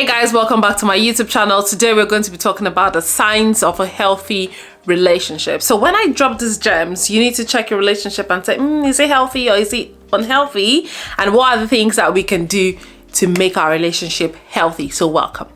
Hey guys, welcome back to my YouTube channel. Today we're going to be talking about the signs of a healthy relationship. So when I drop these gems, you need to check your relationship and say, is it healthy or is it unhealthy? And what are the things that we can do to make our relationship healthy? So welcome.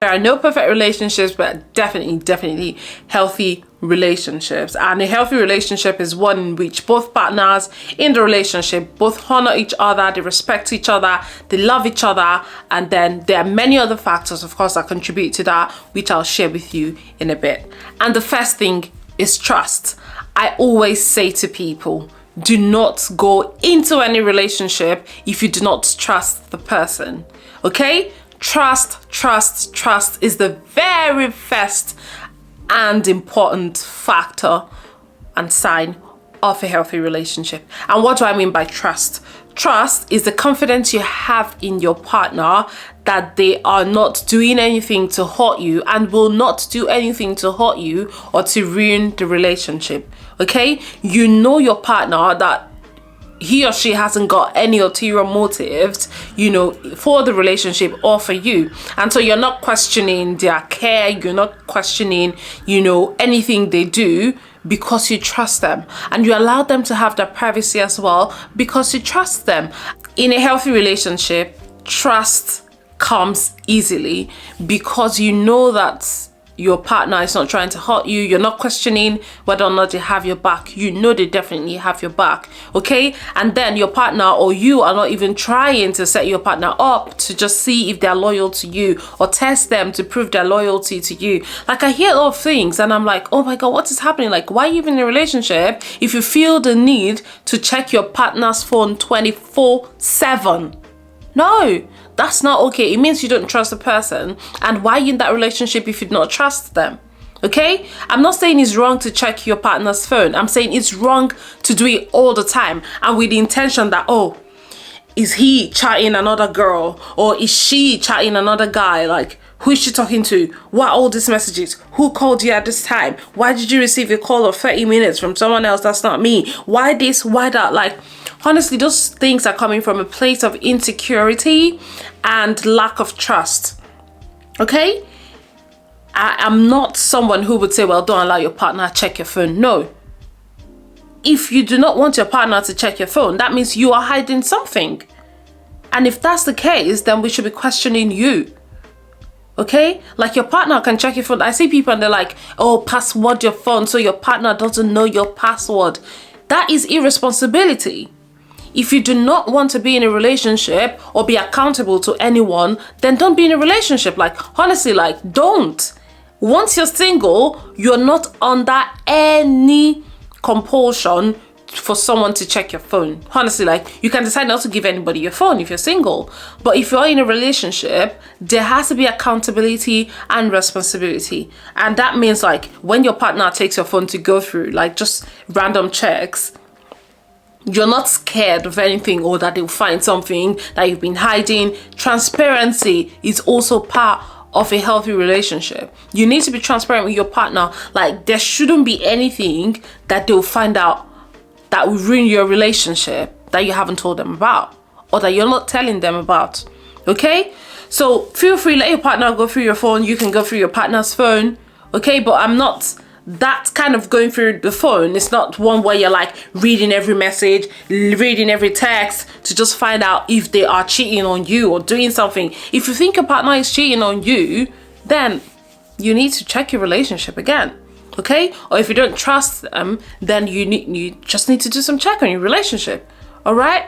There are no perfect relationships, but definitely healthy relationships. And a healthy relationship is one in which both partners in the relationship both honor each other, they respect each other, they love each other, and then there are many other factors, of course, that contribute to that, which I'll share with you in a bit. And the first thing is trust. I always say to people, do not go into any relationship if you do not trust the person, okay? Trust is the very first and important factor and sign of a healthy relationship. And what do I mean by trust? Trust is the confidence you have in your partner that they are not doing anything to hurt you and will not do anything to hurt you or to ruin the relationship. Okay? You know your partner that he or she hasn't got any ulterior motives, for the relationship or for you. And so you're not questioning their care, you're not questioning, anything they do because you trust them. And you allow them to have their privacy as well because you trust them. In a healthy relationship, trust comes easily because you know that your partner is not trying to hurt you. You're not questioning whether or not they have your back. You know they definitely have your back, okay? And then your partner or you are not even trying to set your partner up to just see if they're loyal to you or test them to prove their loyalty to you. Like, I hear a lot of things and I'm like, oh my God, what is happening? Like, why are you even in a relationship if you feel the need to check your partner's phone 24/7? No, that's not okay. It means you don't trust the person. And why are you in that relationship if you do not trust them? Okay? I'm not saying it's wrong to check your partner's phone. I'm saying it's wrong to do it all the time and with the intention that, is he chatting another girl or is she chatting another guy? Like, who is she talking to? What are all these messages? Who called you at this time? Why did you receive a call of 30 minutes from someone else that's not me? Why this? Why that? Like, honestly, those things are coming from a place of insecurity and lack of trust. Okay? I am not someone who would say, well, don't allow your partner to check your phone. No. If you do not want your partner to check your phone, that means you are hiding something. And if that's the case, then we should be questioning you. Okay? Like, your partner can check your phone. I see people and they're like, password your phone so your partner doesn't know your password. That is irresponsibility. If you do not want to be in a relationship or be accountable to anyone, then don't be in a relationship. Like, honestly, don't. Once you're single, you're not under any compulsion for someone to check your phone. Honestly, you can decide not to give anybody your phone if you're single. But if you're in a relationship, there has to be accountability and responsibility. And that means when your partner takes your phone to go through just random checks, you're not scared of anything or that they'll find something that you've been hiding. Transparency is also part of a healthy relationship. You need to be transparent with your partner. There shouldn't be anything that they'll find out that will ruin your relationship that you haven't told them about or that you're not telling them about. Okay? So feel free, let your partner go through your phone. You can go through your partner's phone. Okay? But I'm not that kind of going through the phone. It's not one where you're reading every message, reading every text to just find out if they are cheating on you or doing something. If you think your partner is cheating on you, then you need to check your relationship again. Okay? Or if you don't trust them, then you just need to do some check on your relationship. All right?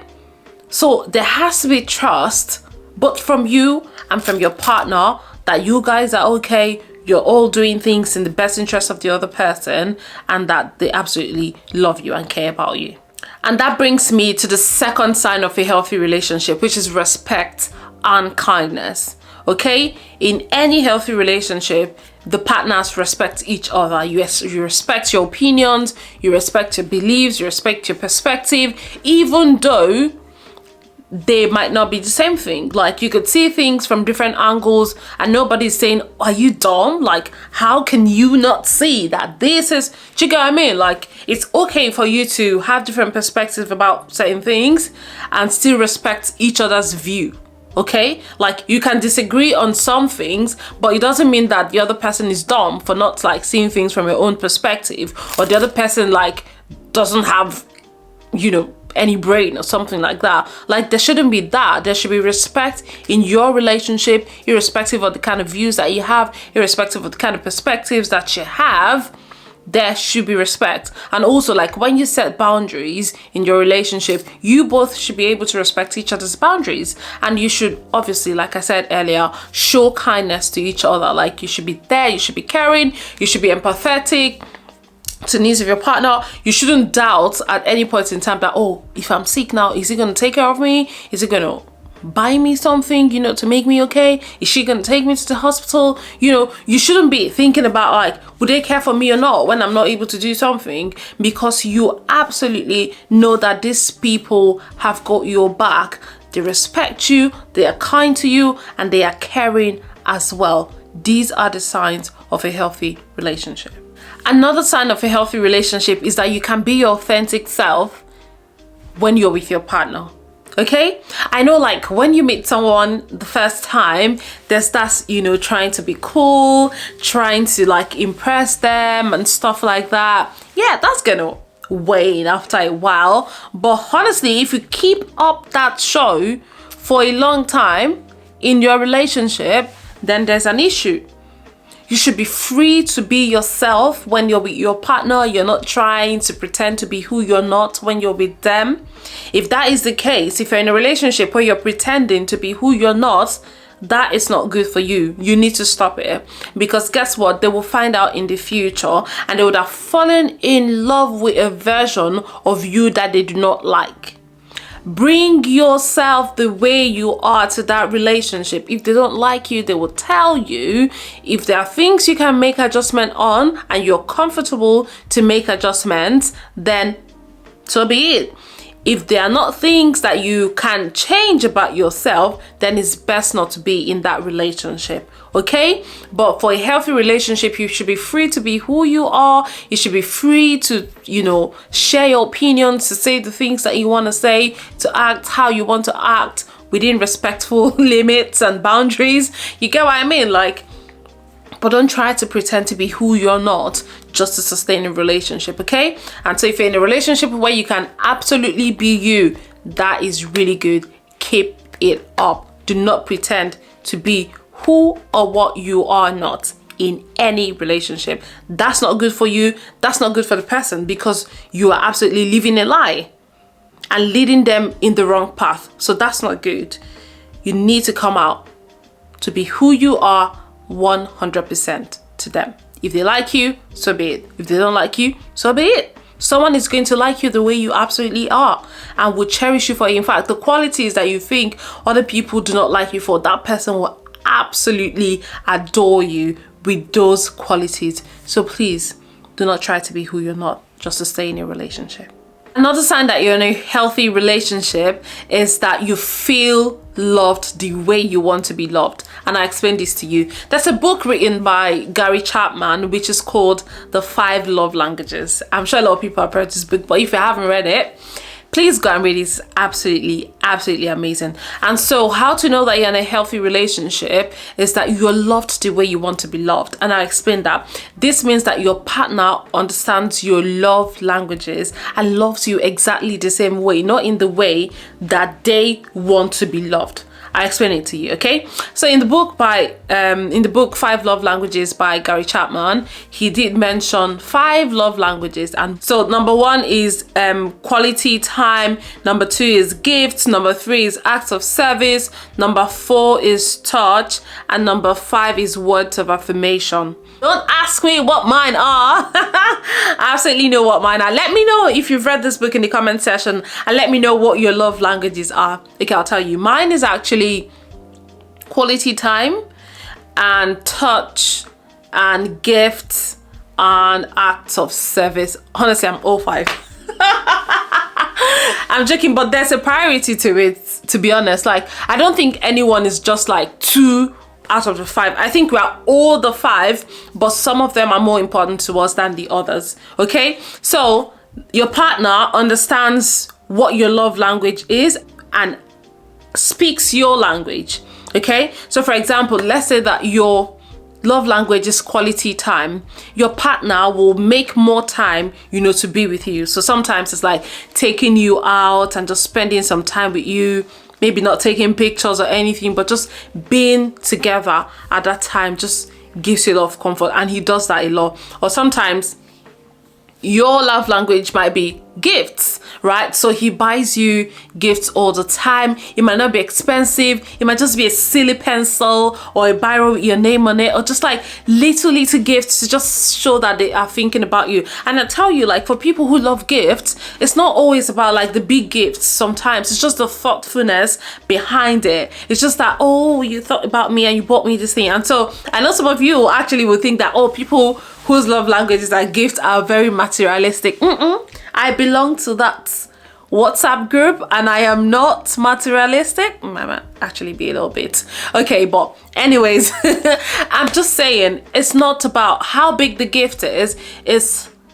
So there has to be trust, both from you and from your partner, that you guys are okay. You're all doing things in the best interest of the other person and that they absolutely love you and care about you. And that brings me to the second sign of a healthy relationship, which is respect and kindness. Okay? In any healthy relationship, the partners respect each other. You respect your opinions, you respect your beliefs, you respect your perspective, even though they might not be the same thing. Like, you could see things from different angles and nobody's saying, are you dumb? Like, how can you not see that this is, do you get what I mean? Like, it's okay for you to have different perspectives about certain things and still respect each other's view. Okay, like, you can disagree on some things, but it doesn't mean that the other person is dumb for not like seeing things from your own perspective, or the other person like doesn't have, you know, any brain or something like that. Like, there shouldn't be that. There should be respect in your relationship, irrespective of the kind of views that you have, irrespective of the kind of perspectives that you have. There should be respect. And also, like, when you set boundaries in your relationship, you both should be able to respect each other's boundaries, and you should obviously, like I said earlier, show kindness to each other. Like, you should be there, you should be caring, you should be empathetic to the needs of your partner. You shouldn't doubt at any point in time that, oh, if I'm sick now, is he going to take care of me? Is he going to buy me something, you know, to make me okay? Is she going to take me to the hospital? You know, you shouldn't be thinking about like, would they care for me or not when I'm not able to do something, because you absolutely know that these people have got your back. They respect you, they are kind to you, and they are caring as well. These are the signs of a healthy relationship. Another sign of a healthy relationship is that you can be your authentic self when you're with your partner. Okay, I know, like, when you meet someone the first time, there's that, you know, trying to be cool, trying to like impress them and stuff like that. Yeah, that's gonna wane after a while. But honestly, if you keep up that show for a long time in your relationship, then there's an issue. You should be free to be yourself when you're with your partner. You're not trying to pretend to be who you're not when you're with them. If that is the case, if you're in a relationship where you're pretending to be who you're not, that is not good for you. You need to stop it, because guess what? They will find out in the future, and they would have fallen in love with a version of you that they do not like. Bring yourself the way you are to that relationship. If they don't like you, they will tell you. If there are things you can make adjustment on and you're comfortable to make adjustments, then so be it. If there are not things that you can change about yourself, then it's best not to be in that relationship. Okay? But for a healthy relationship, you should be free to be who you are. You should be free to, you know, share your opinions, to say the things that you want to say, to act how you want to act within respectful limits and boundaries. You get what I mean? Like, but don't try to pretend to be who you're not just to sustain a relationship, okay? And so if you're in a relationship where you can absolutely be you, that is really good. Keep it up. Do not pretend to be who or what you are not in any relationship. That's not good for you. That's not good for the person, because you are absolutely living a lie and leading them in the wrong path. So that's not good. You need to come out to be who you are 100% to them. If they like you, so be it. If they don't like you, so be it. Someone is going to like you the way you absolutely are and will cherish you for it. In fact, the qualities that you think other people do not like you for, that person will absolutely adore you with those qualities. So please do not try to be who you're not just to stay in a relationship. Another sign that you're in a healthy relationship is that you feel loved the way you want to be loved. And I explained this to you. There's a book written by Gary Chapman, which is called The 5 Love Languages. I'm sure a lot of people have read this book, but if you haven't read it, please go and read it. It's absolutely amazing. And so how to know that you're in a healthy relationship is that you're loved the way you want to be loved. And I explained that. This means that your partner understands your love languages and loves you exactly the same way, not in the way that they want to be loved. I explain it to you, okay? So in the book 5 Love Languages by Gary Chapman, he did mention 5 love languages. And so number 1 is quality time, number 2 is gifts, number 3 is acts of service, number 4 is touch, and number 5 is words of affirmation. Don't ask me what mine are. I absolutely know what mine are. Let me know if you've read this book in the comment section, and let me know what your love languages are. Okay, I'll tell you. Mine is actually quality time and touch and gifts and acts of service. Honestly, I'm all 5. I'm joking, but there's a priority to it to be honest. Like, I don't think anyone is just like 2 out of the 5. I think we are all the 5, but some of them are more important to us than the others. Okay, so your partner understands what your love language is and speaks your language. Okay, so for example, let's say that your love language is quality time. Your partner will make more time, to be with you. So sometimes it's like taking you out and just spending some time with you, maybe not taking pictures or anything, but just being together at that time just gives you a lot of comfort, and he does that a lot. Or sometimes your love language might be gifts, right? So he buys you gifts all the time. It might not be expensive. It might just be a silly pencil or a biro with your name on it, or just like little gifts to just show that they are thinking about you. And I tell you, like, for people who love gifts, it's not always about like the big gifts. Sometimes it's just the thoughtfulness behind it. It's just that, oh, you thought about me and you bought me this thing. And so I know some of you actually will think that, oh, people whose love language is that gifts are very materialistic. I belong to that WhatsApp group and I am not materialistic. I might actually be a little bit. Okay, but anyways, I'm just saying it's not about how big the gift is.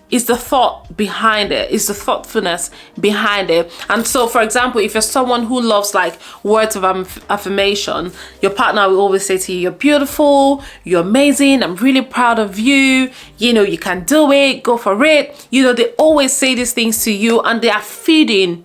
It's the thought behind it. It's the thoughtfulness behind it. And so, for example, if you're someone who loves like words of affirmation, your partner will always say to you, you're beautiful, you're amazing, I'm really proud of you, you can do it, go for it. They always say these things to you, and they are feeding,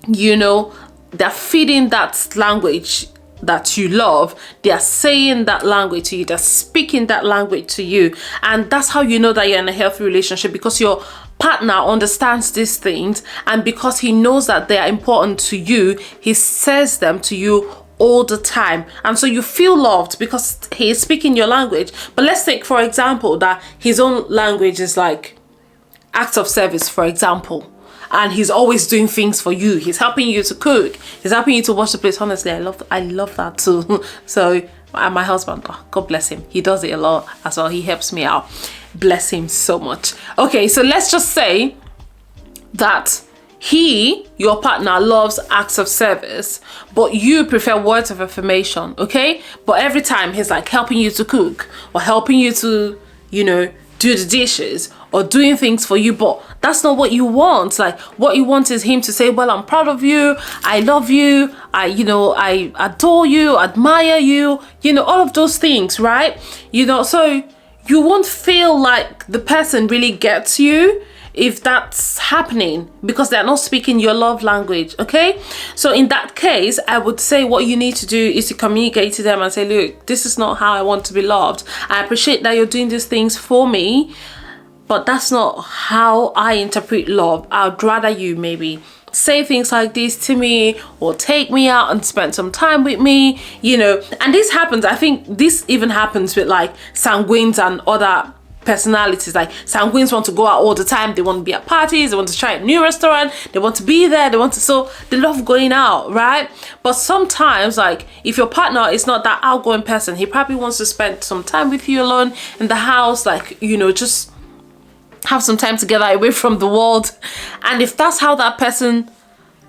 they're feeding that language that you love. They are saying that language to you, they're speaking that language to you, and that's how you know that you're in a healthy relationship, because your partner understands these things, and because he knows that they are important to you, he says them to you all the time, and so you feel loved because he is speaking your language. But let's take, for example, that his own language is like acts of service, for example, and he's always doing things for you. He's helping you to cook. He's helping you to wash the plates. Honestly, I love that too. So, and my husband, God bless him, he does it a lot as well. He helps me out. Bless him so much. Okay, so let's just say that your partner loves acts of service, but you prefer words of affirmation. Okay, but every time he's like helping you to cook or helping you to, do the dishes or doing things for you, but that's not what you want. Like, what you want is him to say, well, I'm proud of you, I love you, I adore you, admire you, all of those things, right? So you won't feel like the person really gets you if that's happening, because they're not speaking your love language. Okay, so in that case, I would say what you need to do is to communicate to them and say, look, this is not how I want to be loved. I appreciate that you're doing these things for me, but that's not how I interpret love. I'd rather you maybe say things like this to me, or take me out and spend some time with me, and this happens. I think this even happens with like sanguines and other personalities. Like, sanguines want to go out all the time, they want to be at parties, they want to try a new restaurant, they want to be there, so they love going out, right? But sometimes, like, if your partner is not that outgoing person, he probably wants to spend some time with you alone in the house, like, just have some time together away from the world. And if that's how that person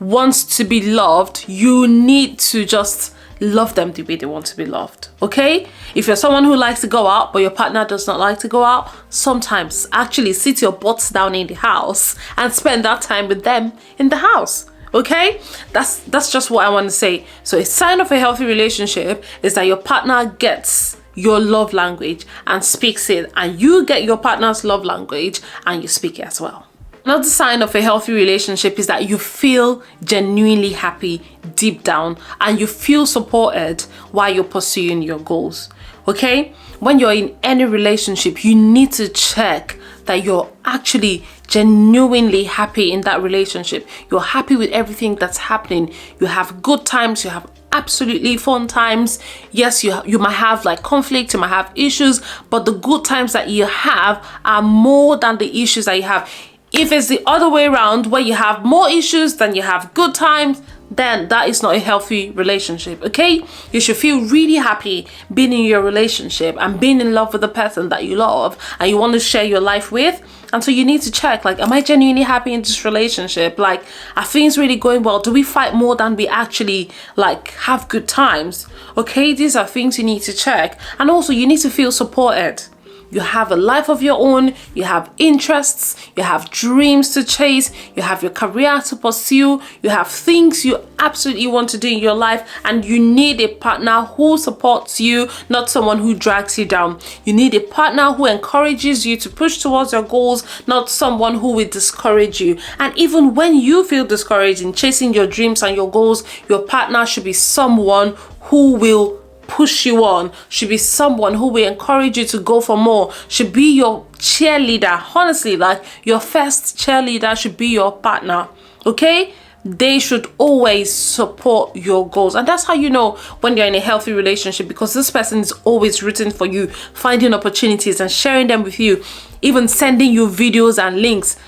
wants to be loved, you need to just love them the way they want to be loved. Okay, if you're someone who likes to go out but your partner does not like to go out, sometimes actually sit your butts down in the house and spend that time with them in the house. Okay, that's just what I want to say. So a sign of a healthy relationship is that your partner gets your love language and speaks it, and you get your partner's love language and you speak it as well. Another sign of a healthy relationship is that you feel genuinely happy deep down, and you feel supported while you're pursuing your goals. Okay, when you're in any relationship, you need to check that you're actually genuinely happy in that relationship. You're happy with everything that's happening. You have good times, you have absolutely fun times. Yes, you might have like conflict, you might have issues, but the good times that you have are more than the issues that you have. If it's the other way around, where you have more issues than you have good times, then that is not a healthy relationship. Okay, you should feel really happy being in your relationship and being in love with the person that you love and you want to share your life with. And so you need to check, like, am I genuinely happy in this relationship? Like, are things really going well? Do we fight more than we actually, like, have good times? Okay, these are things you need to check. And also, you need to feel supported. You have a life of your own, you have interests, you have dreams to chase, you have your career to pursue, you have things you absolutely want to do in your life, and you need a partner who supports you, not someone who drags you down. You need a partner who encourages you to push towards your goals, not someone who will discourage you. And even when you feel discouraged in chasing your dreams and your goals, your partner should be someone who will push you on, should be someone who will encourage you to go for more, should be your cheerleader. Honestly, like, your first cheerleader should be your partner. Okay, they should always support your goals. And that's how you know when you're in a healthy relationship, because this person is always rooting for you, finding opportunities and sharing them with you, even sending you videos and links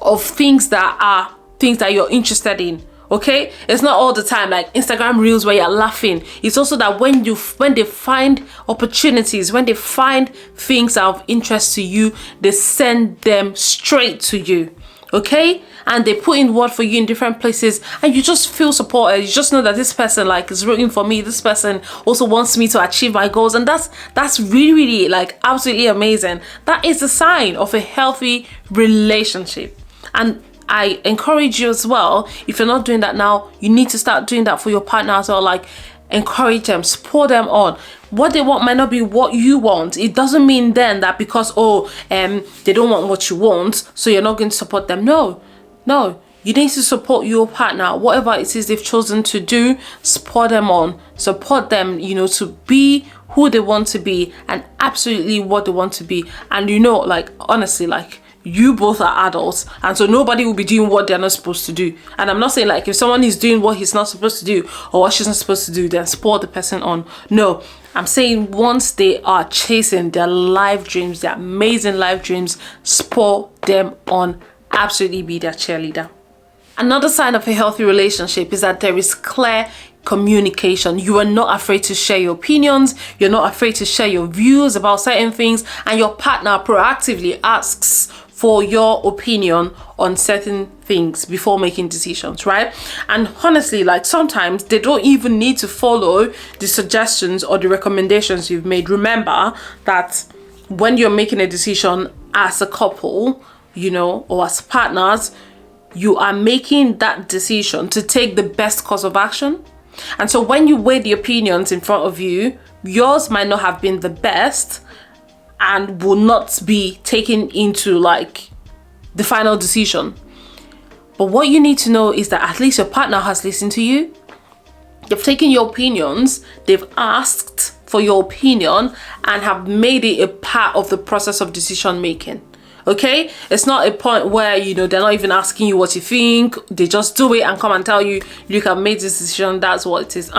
of things that you're interested in. Okay, it's not all the time like Instagram reels where you're laughing. It's also that when they find opportunities, when they find things of interest to you, they send them straight to you. Okay, and they put in word for you in different places, and you just feel supported. You just know that this person, like, is rooting for me. This person also wants me to achieve my goals, and that's really, really, like, absolutely amazing. That is a sign of a healthy relationship. And I encourage you as well, if you're not doing that now, you need to start doing that for your partner as well. Like, encourage them, support them on. What they want might not be what you want. It doesn't mean then that because they don't want what you want, so you're not going to support them. No, you need to support your partner. Whatever it is they've chosen to do, support them on. Support them, to be who they want to be and absolutely what they want to be. And like, honestly, like, you both are adults, and so nobody will be doing what they're not supposed to do. And I'm not saying, like, if someone is doing what he's not supposed to do or what she's not supposed to do, then support the person on. No, I'm saying once they are chasing their life dreams, their amazing life dreams, support them on. Absolutely be their cheerleader. Another sign of a healthy relationship is that there is clear communication. You are not afraid to share your opinions, you're not afraid to share your views about certain things, and your partner proactively asks for your opinion on certain things before making decisions, right? And honestly, like, sometimes they don't even need to follow the suggestions or the recommendations you've made. Remember that when you're making a decision as a couple, or as partners, you are making that decision to take the best course of action. And so when you weigh the opinions in front of you, yours might not have been the best and will not be taken into, like, the final decision. But what you need to know is that at least your partner has listened to you. They've taken your opinions, they've asked for your opinion, and have made it a part of the process of decision making. Okay, it's not a point where they're not even asking you what you think. They just do it and come and tell you, look, I've made this decision, that's what it is.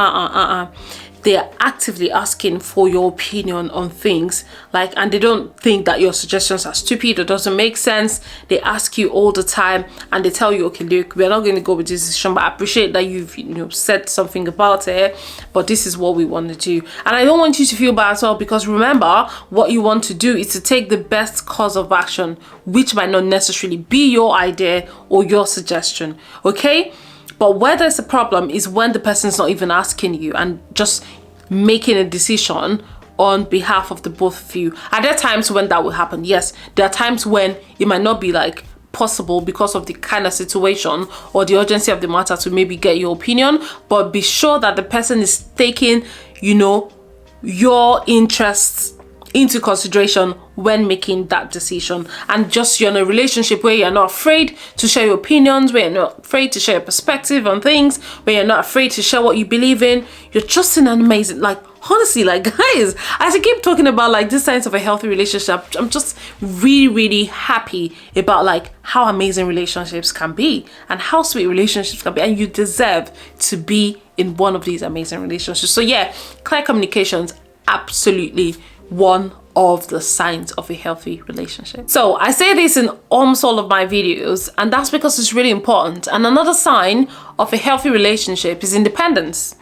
They are actively asking for your opinion on things, like, and they don't think that your suggestions are stupid or doesn't make sense. They ask you all the time, and they tell you, okay, look, we're not going to go with this decision, but I appreciate that you've said something about it, but this is what we want to do. And I don't want you to feel bad as well, because remember, what you want to do is to take the best course of action, which might not necessarily be your idea or your suggestion. Okay, but where there's a problem is when the person's not even asking you and just making a decision on behalf of the both of you. And there are times when that will happen. Yes, there are times when it might not be, like, possible because of the kind of situation or the urgency of the matter to maybe get your opinion, but be sure that the person is taking, your interests into consideration when making that decision. And just, you're in a relationship where you're not afraid to share your opinions, where you're not afraid to share your perspective on things, where you're not afraid to share what you believe in. You're just in an amazing, like, honestly, like, guys, as I keep talking about, like, this signs of a healthy relationship, I'm just really, really happy about, like, how amazing relationships can be and how sweet relationships can be, and you deserve to be in one of these amazing relationships. So yeah, clear communications, absolutely one of the signs of a healthy relationship. So I say this in almost all of my videos, and that's because it's really important. And another sign of a healthy relationship is independence.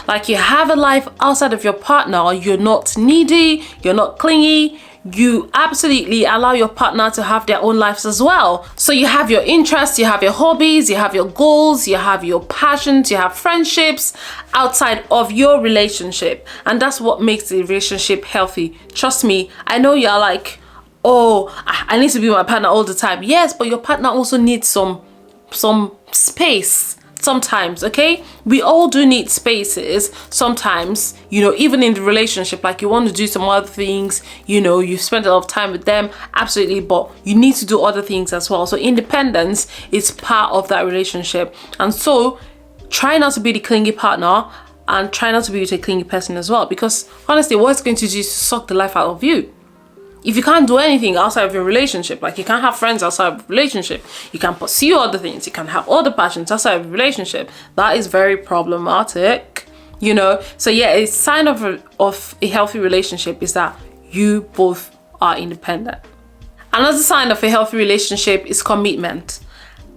Like, you have a life outside of your partner. You're not needy, you're not clingy, you absolutely allow your partner to have their own lives as well. So you have your interests, you have your hobbies, you have your goals, you have your passions, you have friendships outside of your relationship. And that's what makes the relationship healthy. Trust me, I know you're like, oh, I need to be with my partner all the time. Yes, but your partner also needs some space sometimes, okay? We all do need spaces sometimes, you know, even in the relationship. Like, you want to do some other things, you know, you spend a lot of time with them, absolutely, but you need to do other things as well. So independence is part of that relationship. And so try not to be the clingy partner, and try not to be with a clingy person as well, because honestly, what it's going to do is suck the life out of you. If you can't do anything outside of your relationship, like you can't have friends outside of a relationship, you can pursue other things, you can have other passions outside of a relationship, that is very problematic, you know. So yeah, a sign of a healthy relationship is that you both are independent. Another sign of a healthy relationship is commitment.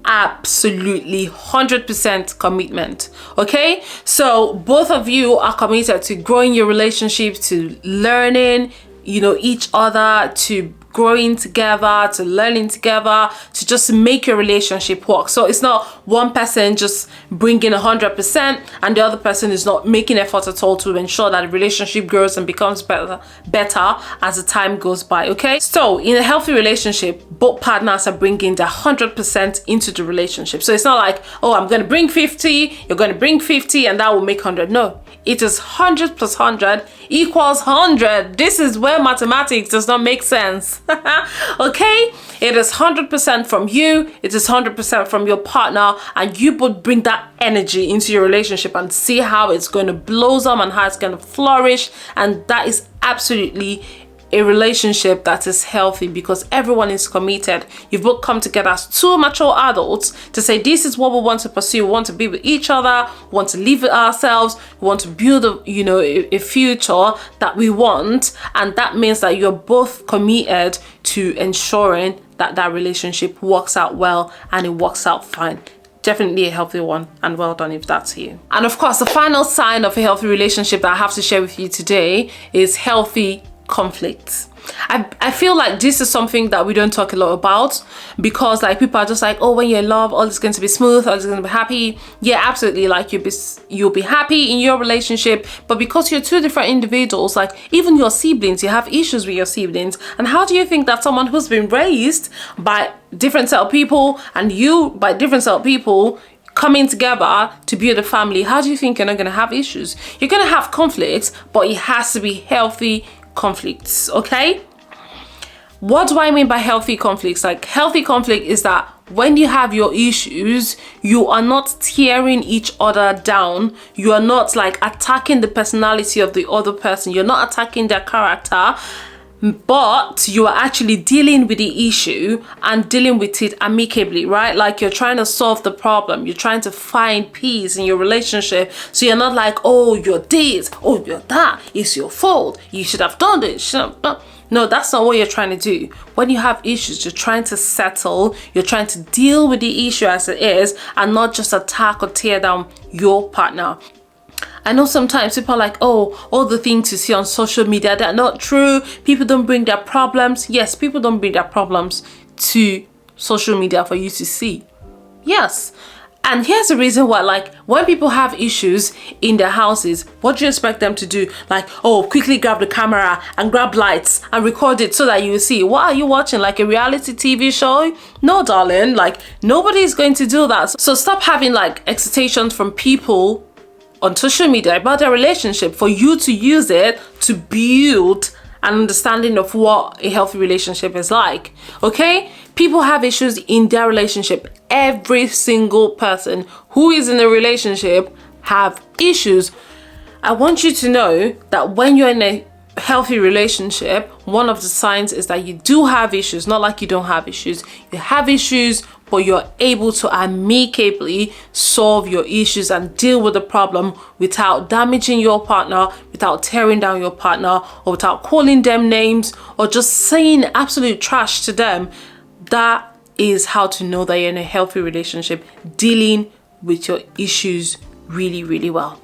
Absolutely 100% commitment. Okay, so both of you are committed to growing your relationship, to learning, you know, each other, to growing together, to learning together, to just make your relationship work. So it's not one person just bringing 100% and the other person is not making effort at all to ensure that the relationship grows and becomes better as the time goes by. Okay, so in a healthy relationship, both partners are bringing their 100% into the relationship. So it's not like, oh, I'm going to bring 50, you're going to bring 50, and that will make 100. No, it is 100 plus 100 equals 100. This is where mathematics does not make sense. Okay, it is 100% from you, it is 100% from your partner, and you both bring that energy into your relationship and see how it's going to blossom and how it's going to flourish. And that is absolutely a relationship that is healthy, because everyone is committed. You've both come together as two mature adults to say, this is what we want to pursue. We want to be with each other, we want to live with ourselves, we want to build a future that we want. And that means that you're both committed to ensuring that that relationship works out well and it works out fine. Definitely a healthy one, and well done if that's you. And of course, the final sign of a healthy relationship that I have to share with you today is healthy conflicts. I feel like this is something that we don't talk a lot about, because like people are just like, oh, when you're in love, all is going to be smooth, all is going to be happy. Yeah, absolutely, like you'll be happy in your relationship, but because you're two different individuals, like even your siblings, you have issues with your siblings. And how do you think that someone who's been raised by different set of people and you by different set of people coming together to build a family, how do you think you're not going to have issues? You're going to have conflicts, but it has to be healthy conflicts. Okay, what do I mean by healthy conflicts? Like, healthy conflict is that when you have your issues, you are not tearing each other down, you are not like attacking the personality of the other person, you're not attacking their character, but you are actually dealing with the issue and dealing with it amicably, right? Like, you're trying to solve the problem, you're trying to find peace in your relationship. So you're not like, oh, you're this, oh, you're that, it's your fault, you should have done this, No, that's not what you're trying to do. When you have issues, you're trying to settle, you're trying to deal with the issue as it is, and not just attack or tear down your partner. I know sometimes people are like, oh, all the things you see on social media, they're not true. People don't bring their problems. Yes, people don't bring their problems to social media for you to see. Yes. And here's the reason why, like, when people have issues in their houses, what do you expect them to do? Like, oh, quickly grab the camera and grab lights and record it so that you will see. What are you watching? Like a reality TV show? No, darling, like nobody's going to do that. So stop having like excitations from people on social media about their relationship for you to use it to build an understanding of what a healthy relationship is like. Okay, people have issues in their relationship. Every single person who is in a relationship have issues. I want you to know that when you're in a healthy relationship, one of the signs is that you do have issues. Not like you don't have issues, you have issues, but you're able to amicably solve your issues and deal with the problem without damaging your partner, without tearing down your partner, or without calling them names or just saying absolute trash to them. That is how to know that you're in a healthy relationship, dealing with your issues really, really well.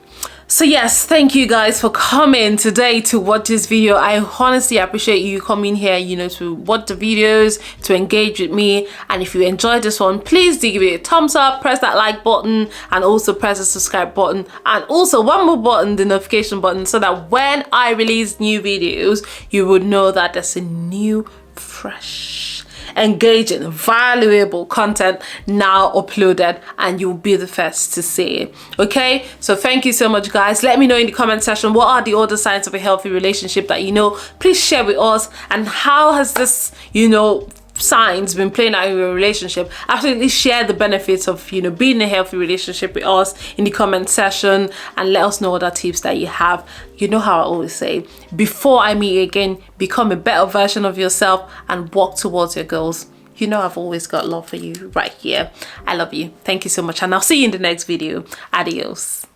So yes, thank you guys for coming today to watch this video. I honestly appreciate you coming here, you know, to watch the videos, to engage with me. And if you enjoyed this one, please do give it a thumbs up, press that like button, and also press the subscribe button, and also one more button, the notification button, so that when I release new videos, you would know that there's a new, fresh, engaging, valuable content now uploaded, and you'll be the first to see it. Okay, so thank you so much, guys. Let me know in the comment section, what are the other signs of a healthy relationship that you know. Please share with us, and how has this, you know, signs been playing out in your relationship. Absolutely share the benefits of, you know, being in a healthy relationship with us in the comment section, and let us know other tips that you have. You know how I always say, before I meet you again, become a better version of yourself and walk towards your goals. You know I've always got love for you right here. I love you. Thank you so much, and I'll see you in the next video. Adios.